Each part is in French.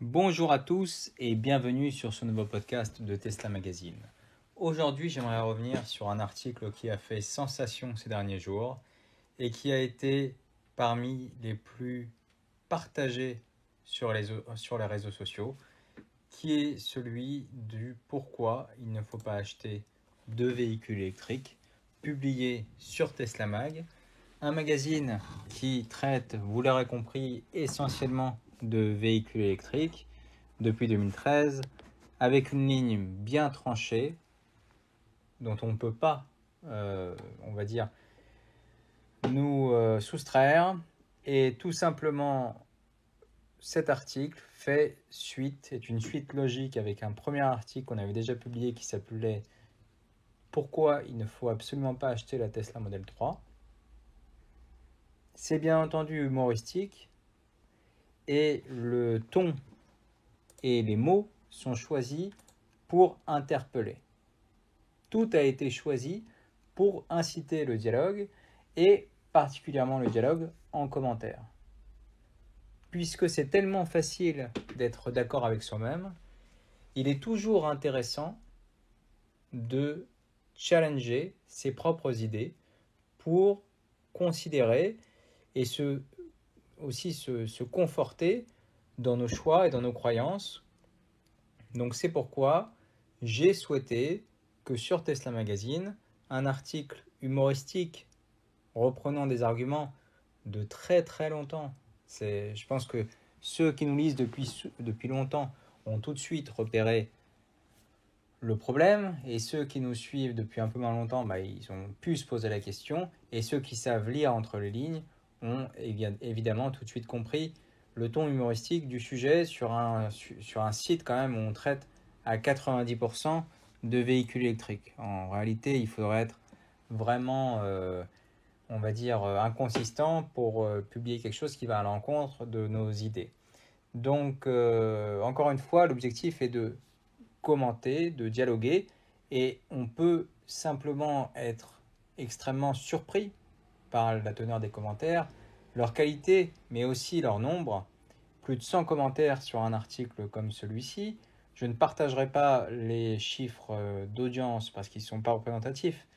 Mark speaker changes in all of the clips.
Speaker 1: Bonjour à tous et bienvenue sur ce nouveau podcast de Tesla Magazine. Aujourd'hui, j'aimerais revenir sur un article qui a fait sensation ces derniers jours et qui a été parmi les plus partagés sur les réseaux sociaux, qui est celui du pourquoi il ne faut pas acheter de véhicules électriques, publié sur Tesla Mag, un magazine qui traite, vous l'aurez compris, essentiellement de véhicules électriques depuis 2013, avec une ligne bien tranchée, dont on ne peut pas, on va dire, nous soustraire. Et tout simplement, cet article est une suite logique avec un premier article qu'on avait déjà publié qui s'appelait « Pourquoi il ne faut absolument pas acheter la Tesla Model 3 ». C'est bien entendu humoristique et le ton et les mots sont choisis pour interpeller. Tout a été choisi pour inciter le dialogue et particulièrement le dialogue en commentaire. Puisque c'est tellement facile d'être d'accord avec soi-même, il est toujours intéressant de challenger ses propres idées pour considérer et se conforter dans nos choix et dans nos croyances. Donc c'est pourquoi j'ai souhaité que sur Tesla Magazine, un article humoristique reprenant des arguments de très très longtemps, je pense que ceux qui nous lisent depuis longtemps ont tout de suite repéré le problème, et ceux qui nous suivent depuis un peu moins longtemps, ils ont pu se poser la question, et ceux qui savent lire entre les lignes ont évidemment tout de suite compris le ton humoristique du sujet sur un site quand même où on traite à 90% de véhicules électriques. En réalité, il faudrait être vraiment, on va dire, inconsistant pour publier quelque chose qui va à l'encontre de nos idées. Donc, encore une fois, l'objectif est de commenter, de dialoguer, et on peut simplement être extrêmement surpris par la teneur des commentaires, leur qualité, mais aussi leur nombre. Plus de 100 commentaires sur un article comme celui-ci. Je ne partagerai pas les chiffres d'audience parce qu'ils ne sont pas représentatifs.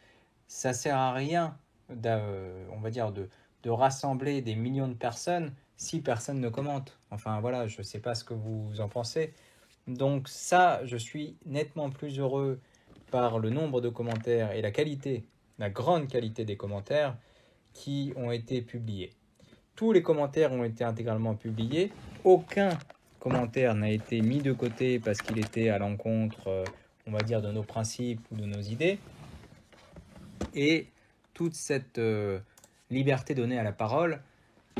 Speaker 1: Ça ne sert à rien, on va dire, de rassembler des millions de personnes si personne ne commente. Enfin voilà, je ne sais pas ce que vous en pensez. Donc ça, je suis nettement plus heureux par le nombre de commentaires et la grande qualité des commentaires qui ont été publiés. Tous les commentaires ont été intégralement publiés. Aucun commentaire n'a été mis de côté parce qu'il était à l'encontre, on va dire, de nos principes ou de nos idées. Et toute cette liberté donnée à la parole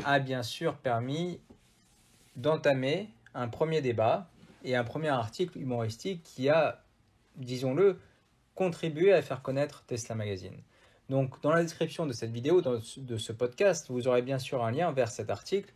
Speaker 1: a bien sûr permis d'entamer un premier débat et un premier article humoristique qui a, disons-le, contribué à faire connaître Tesla Magazine. Donc, dans la description de cette vidéo, de ce podcast, vous aurez bien sûr un lien vers cet article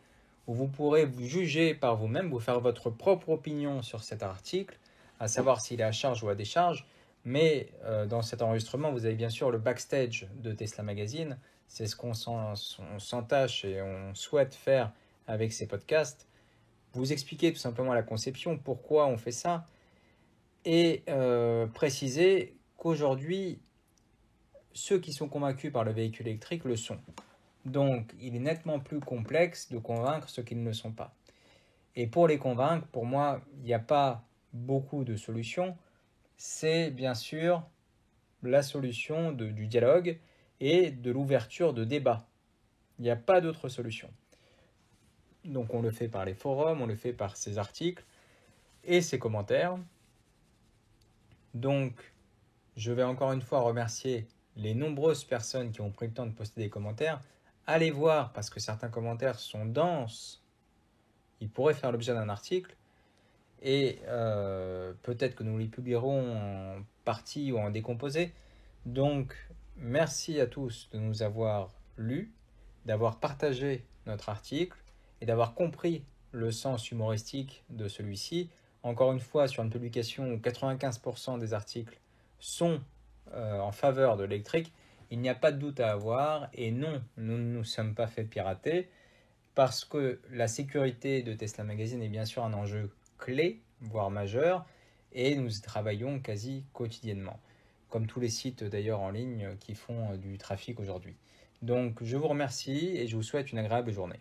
Speaker 1: où vous pourrez vous juger par vous-même, vous faire votre propre opinion sur cet article, à savoir s'il est à charge ou à décharge. Mais dans cet enregistrement, vous avez bien sûr le backstage de Tesla Magazine. C'est ce qu'on s'entache et on souhaite faire avec ces podcasts. Vous expliquer tout simplement la conception, pourquoi on fait ça, et préciser qu'aujourd'hui, ceux qui sont convaincus par le véhicule électrique le sont. Donc, il est nettement plus complexe de convaincre ceux qui ne le sont pas. Et pour les convaincre, pour moi, il n'y a pas beaucoup de solutions. C'est bien sûr la solution du dialogue et de l'ouverture de débat. Il n'y a pas d'autre solution. Donc, on le fait par les forums, on le fait par ces articles et ces commentaires. Donc, je vais encore une fois remercier les nombreuses personnes qui ont pris le temps de poster des commentaires. Allez voir, parce que certains commentaires sont denses. Ils pourraient faire l'objet d'un article. Et peut-être que nous les publierons en partie ou en décomposé. Donc, merci à tous de nous avoir lus, d'avoir partagé notre article et d'avoir compris le sens humoristique de celui-ci. Encore une fois, sur une publication où 95% des articles sont en faveur de l'électrique, il n'y a pas de doute à avoir. Et non, nous ne nous sommes pas fait pirater parce que la sécurité de Tesla Magazine est bien sûr un enjeu clés, voire majeures, et nous y travaillons quasi quotidiennement, comme tous les sites d'ailleurs en ligne qui font du trafic aujourd'hui. Donc je vous remercie et je vous souhaite une agréable journée.